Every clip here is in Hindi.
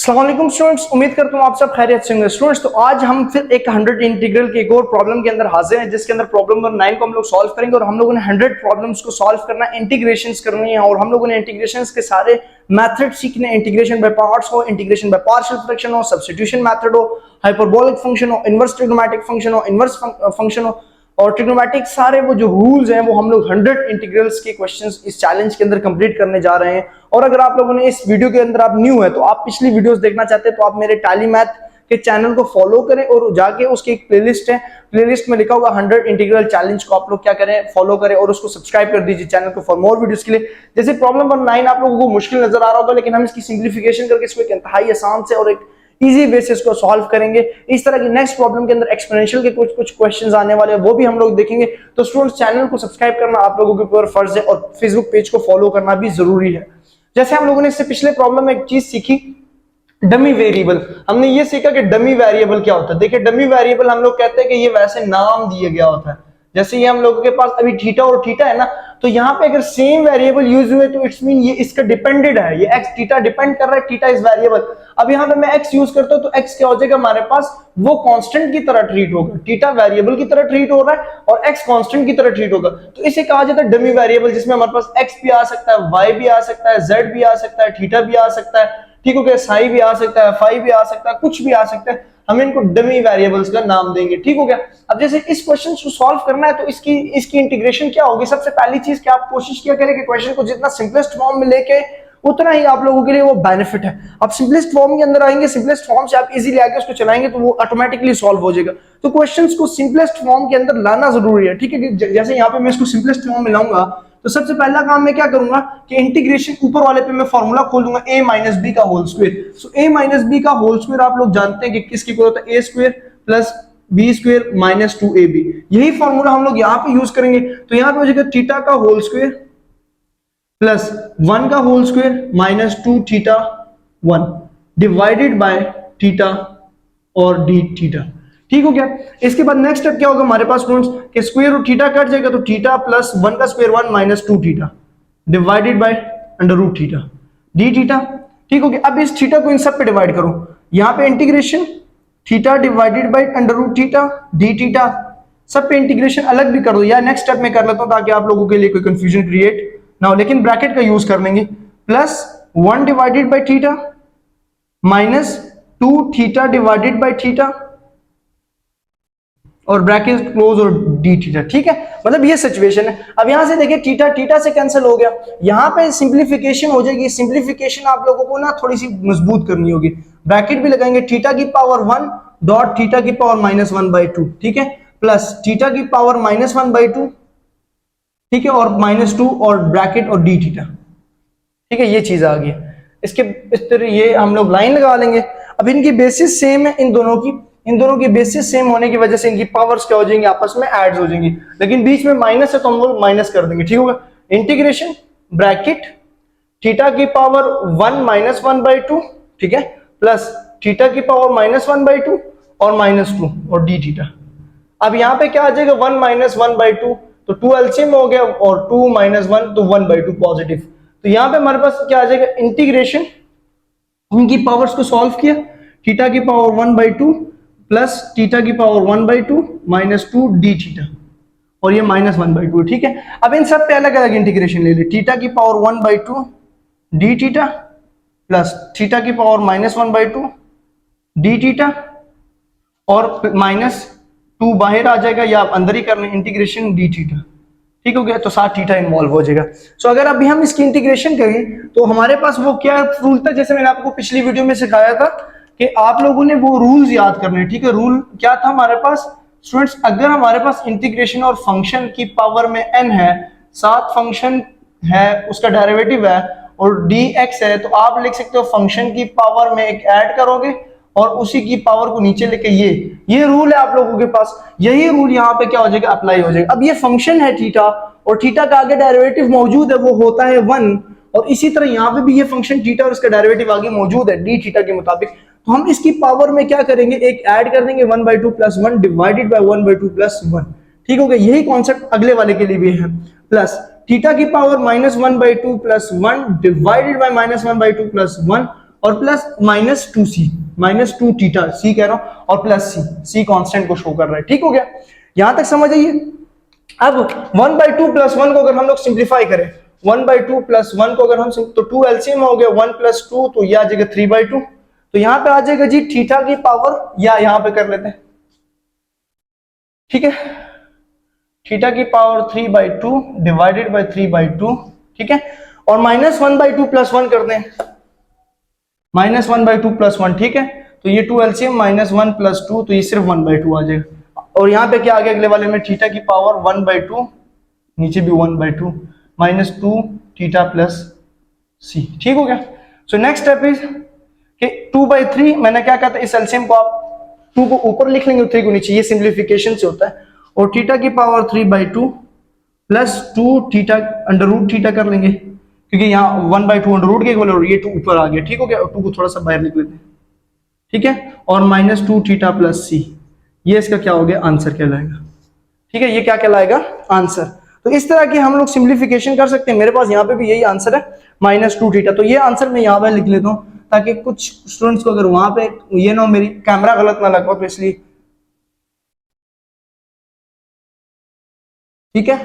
अस्सलाम वालेकुम स्टूडेंट्स, उम्मीद करता हूँ आप सब खैरियत से होंगे। स्टूडेंट्स, तो आज हम फिर एक 100 इंटीग्रल की एक और प्रॉब्लम के अंदर हाजिर हैं, जिसके अंदर प्रॉब्लम नंबर 9 को हम लोग सॉल्व करेंगे। और हम लोगों ने 100 प्रॉब्लम्स को सॉल्व करना, इंटीग्रेशंस करनी है, और हम लोगों ने इंटीग्रेशंस के सारे मेथड सीखने। इंटीग्रेशन बाय पार्ट्स हो, इंटीग्रेशन बाय पार्शियल फ्रैक्शन हो, सब्स्टिट्यूशन मेथड हो, हाइपरबोलिक फंक्शन हो, इनवर्स ट्रिग्नोमेट्रिक फंक्शन हो, इनवर्स फंक्शन हो, और ट्रिग्नोमेट्रिक सारे वो जो रूल्स हैं वो हम लोग 100 इंटीग्रल्स के क्वेश्चंस इस चैलेंज के अंदर कंप्लीट करने जा रहे हैं। और अगर आप लोगों ने इस वीडियो के अंदर आप न्यू है तो आप पिछली वीडियोस देखना चाहते हैं तो आप मेरे टैली मैथ के चैनल को फॉलो करें और जाके उसकी एक प्लेलिस्ट है, प्लेलिस्ट में लिखा हुआ 100 इंटीग्रल चैलेंज को आप लोग क्या करें, फॉलो करें और उसको सब्सक्राइब कर दीजिए चैनल को फॉर मोर वीडियोस के लिए। जैसे प्रॉब्लम नंबर 9 आप लोगों को मुश्किल नजर आ रहा होगा, लेकिन हम इसकी सिंप्लीफिकेशन करके इसको एक इंतहाई आसान से और एक इजी बेसिस को सॉल्व करेंगे। इस तरह की नेक्स्ट प्रॉब्लम के अंदर एक्सपोनेंशियल के कुछ क्वेश्चंस आने वाले हैं, वो भी हम लोग देखेंगे। तो स्टूडेंट्स, चैनल को सब्सक्राइब करना आप लोगों के ऊपर फर्ज है और फेसबुक पेज को फॉलो करना भी जरूरी है। जैसे हम लोगों ने इससे पिछले प्रॉब्लम में एक चीज सीखी, डमी वेरिएबल। हमने ये सीखा कि डमी वेरिएबल क्या होता है। देखिए, डमी वेरिएबल हम लोग कहते हैं कि ये वैसे नाम दिया गया होता है। जैसे ये हम लोगों के पास अभी थीटा और थीटा है ना, तो यहाँ पे अगर सेम वेरिएबल यूज हुए तो इट्स मीन ये इसका डिपेंडेड है, ये एक्स थीटा डिपेंड कर रहा है, थीटा इज वेरिएबल। अब यहाँ पे मैं एक्स यूज करता हूँ तो एक्स क्या हो जाएगा हमारे पास, वो कांस्टेंट की तरह ट्रीट होगा। थीटा वेरिएबल की तरह ट्रीट हो रहा है और एक्स कांस्टेंट की तरह ट्रीट होगा, तो इसे कहा जाता है डमी वेरिएबल, जिसमें हमारे पास एक्स भी आ सकता है, वाई भी आ सकता है, जेड भी आ सकता है, थीटा भी आ सकता है, ठीक हो गया, साई भी आ सकता है, फाई भी आ सकता है, कुछ भी आ सकता है। हम इनको डमी वेरिएबल्स का नाम देंगे, ठीक हो गया। अब जैसे इस क्वेश्चन को सॉल्व करना है तो इसकी इंटीग्रेशन क्या होगी। सबसे पहली चीज कि आप कोशिश किया करें कि क्वेश्चन को जितना सिंपलेस्ट फॉर्म में लेके उतना ही आप लोगों के लिए वो बेनिफिट है। आप सिंपलेस्ट फॉर्म के अंदर आएंगे, सिंपलेस्ट फॉर्म से आप इजीली आके उसको चलाएंगे तो वो ऑटोमेटिकली सॉल्व हो जाएगा। तो क्वेश्चंस को सिंपलेस्ट फॉर्म के अंदर लाना जरूरी है, ठीक है। जैसे यहाँ पे मैं इसको सिंपलेस्ट फॉर्म में लाऊंगा तो सबसे पहला काम मैं क्या करूंगा कि इंटीग्रेशन ऊपर वाले पे मैं फॉर्मूला खोल दूंगा a माइनस बी का whole square. So a minus b का होल स्क्वायर आप लोग जानते हैं कि किसकी इक्वल होता है, a square plus b square minus 2ab। यही फॉर्मूला हम लोग यहाँ पे यूज करेंगे। तो यहाँ पे हो जाएगा थीटा का होल स्क्वायर प्लस 1 का whole square minus 2 theta 1 divided by theta और डी थीटा, ठीक हो गया। इसके बाद नेक्स्ट स्टेप क्या होगा हमारे पास स्टूडेंट्स कि स्क्वायर रूट थीटा कट जाएगा, तो थीटा प्लस 1 का square 1 minus 2 theta divided by under root theta d theta, ठीक हो गया। अब इस थीटा को इन सब पे डिवाइड करो, यहाँ पे integration theta divided by under root theta d theta, सब पे इंटीग्रेशन अलग भी कर दो, या नेक्स्ट स्टेप में कर लेता हूं ताकि आप लोगों के लिए कोई कंफ्यूजन क्रिएट ना हो, लेकिन ब्रैकेट का यूज कर लेंगे। Plus 1 divided by theta minus 2 theta divided by theta और ब्रैकेट क्लोज और डी थीटा, ठीक है। मतलब ये सिचुएशन है। अब यहां से देखिए थीटा थीटा से कैंसिल हो गया, यहां पे सिंप्लीफिकेशन हो जाएगी। सिंप्लीफिकेशन आप लोगों को ना थोड़ी सी मजबूत करनी होगी। ब्रैकेट भी लगाएंगे, थीटा की पावर 1 डॉट थीटा की पावर माइनस 1/2, ठीक है, प्लस थीटा की पावर माइनस 1/2, ठीक है, और माइनस 2 और ब्रैकेट और डी थीटा, ठीक है। ये चीज आ गई। इसके इस तरह ये हम लोग लाइन लगा लेंगे। अब इनकी बेसिस सेम है, इन दोनों की बेसिस सेम होने की वजह से इनकी पावर्स क्या हो जाएंगी, आपस में ऐड हो जाएंगी, लेकिन बीच में माइनस है तो हम लोग माइनस कर देंगे, ठीक होगा। इंटीग्रेशन ब्रैकेट थीटा की पावर 1 माइनस 1/2, ठीक है, प्लस थीटा की पावर माइनस 1/2 और माइनस 2 और डी थीटा। अब यहाँ पे क्या आ जाएगा 1 माइनस 1/2, तो 2 एलसीएम हो गया और 2 माइनस 1 तो 1/2 पॉजिटिव। तो यहाँ पे हमारे पास क्या आ जाएगा, इंटीग्रेशन उनकी पावर्स को सॉल्व किया, थीटा की पावर 1/2 प्लस थीटा की पावर 1/2 माइनस 2 डी थीटा और ये माइनस 1/2, ठीक है। अब इन सब पे अलग अलग इंटीग्रेशन ले ले, थीटा की power 1/2 D theta plus theta की पावर माइनस 1/2 डी थीटा और माइनस 2 बाहर आ जाएगा या आप अंदर ही करना, इंटीग्रेशन डी थीटा, ठीक हो गया। तो साथ थीटा इन्वॉल्व हो जाएगा। सो अगर अभी हम इसकी इंटीग्रेशन करें तो हमारे पास वो क्या रूल था, जैसे मैंने आपको पिछली वीडियो में सिखाया था कि आप लोगों ने वो रूल्स याद करने, ठीक है। रूल क्या था हमारे पास स्टूडेंट्स, अगर हमारे पास इंटीग्रेशन और फंक्शन की पावर में n है, साथ फंक्शन है उसका डेरिवेटिव है और dx है, तो आप लिख सकते हो फंक्शन की पावर में एक ऐड करोगे और उसी की पावर को नीचे लेके ये रूल है आप लोगों के पास। यही रूल यहाँ पे क्या हो जाएगा, अप्लाई हो जाएगा। अब ये फंक्शन है थीटा और थीटा का आगे डेरिवेटिव मौजूद है, वो होता है 1, और इसी तरह यहाँ पे भी ये फंक्शन थीटा और इसका डेरिवेटिव आगे मौजूद है डी थीटा के मुताबिक। तो हम इसकी पावर में क्या करेंगे, एक ऐड कर देंगे 1/2 प्लस 1 डिवाइडेड बाय 1/2 प्लस 1, ठीक हो गया। यही कॉन्सेप्ट अगले वाले के लिए भी है। प्लस थीटा की power minus 1/2 plus 1 divided bye minus 1/2 plus 1 और प्लस -2c, -2 थीटा, सी कह रहा हूं, और प्लस सी कांस्टेंट को शो कर रहा है। ठीक हो गया, यहां तक समझ आइए। अब 1/2 प्लस 1 को अगर हम लोग सिंप्लीफाई करें, 1/2 प्लस 1 को अगर हम तो 2 एलसीएम हो गया, 1 प्लस 2 तो ये आ जाएगा 3/2। तो यहां पे आ जाएगा जी थीटा की पावर, या यहां पे कर लेते हैं, ठीक है, थीटा की पावर 3/2 डिवाइडेड बाय 3/2, ठीक है, और -1/2 प्लस 1 कर दें, -1/2 प्लस 1, ठीक है, तो ये 2 एलसीएम -1 प्लस 2 तो ये सिर्फ 1/2 आ जाएगा। और यहाँ पे क्या आ गया अगले वाले में, थीटा की पावर 1/2, नीचे भी 1/2, -2 थीटा प्लस सी। ठीक हो गया। सो नेक्स्ट स्टेप इज कि 2/3, मैंने क्या कहा था, इस एलसीएम को आप 2 को ऊपर लिख लेंगे, 3 को नीचे, ये सिंप्लीफिकेशन से होता है। और थीटा की power 3/2 plus 2 theta under root theta कर लेंगे, क्योंकि यहाँ 1/2 अंडर रूट के इक्वल, और ये 2 ऊपर आ गया। ठीक हो गया, और 2 को थोड़ा सा बाहर लिख लेते हैं, ठीक है, और -2 थीटा प्लस सी, ये इसका क्या हो गया, आंसर कहलाएगा। ठीक है, ये क्या कहलाएगा, आंसर। तो इस तरह की हम लोग सिंप्लीफिकेशन कर सकते हैं। मेरे पास यहाँ पे भी यही आंसर है, -2 थीटा। तो ये आंसर मैं यहाँ पे लिख लेता हूँ, ताकि कुछ स्टूडेंट्स को अगर वहां पे ये ना, मेरी कैमरा गलत ना लगा, तो इसलिए, ठीक है,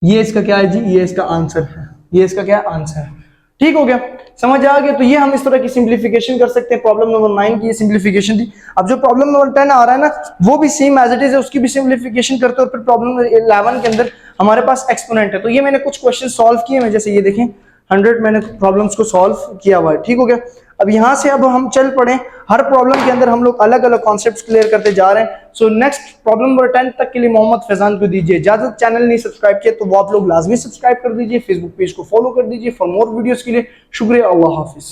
ये इसका क्या है जी, ये इसका आंसर है, ये इसका क्या आंसर है। ठीक हो गया, समझ आ गया। तो ये हम इस तरह की सिंप्लीफिकेशन कर सकते हैं। प्रॉब्लम नंबर 9 की ये सिंप्लीफिकेशन थी। अब जो प्रॉब्लम नंबर 10 आ रहा है ना, वो भी सेम एज इट इज है, उसकी भी सिंप्लीफिकेशन करते हैं। और फिर प्रॉब्लम नंबर 11 के अंदर हमारे पास एक्सपोनेंट है। तो ये मैंने कुछ क्वेश्चन सॉल्व किए हैं, जैसे ये देखें 100 मैंने प्रॉब्लम्स को सॉल्व किया हुआ है। ठीक हो गया। अब यहां से अब हम चल पड़े, हर प्रॉब्लम के अंदर हम लोग अलग अलग कॉन्सेप्ट्स क्लियर करते जा रहे हैं। सो नेक्स्ट प्रॉब्लम नंबर 10 तक के लिए मोहम्मद फैजान को दीजिए इजाजत। चैनल नहीं सब्सक्राइब किया तो वो आप लोग लाजमी सब्सक्राइब कर दीजिए, फेसबुक पेज को फॉलो कर दीजिए फॉर मोर वीडियोस के लिए। शुक्रिया, अल्लाह हाफिज।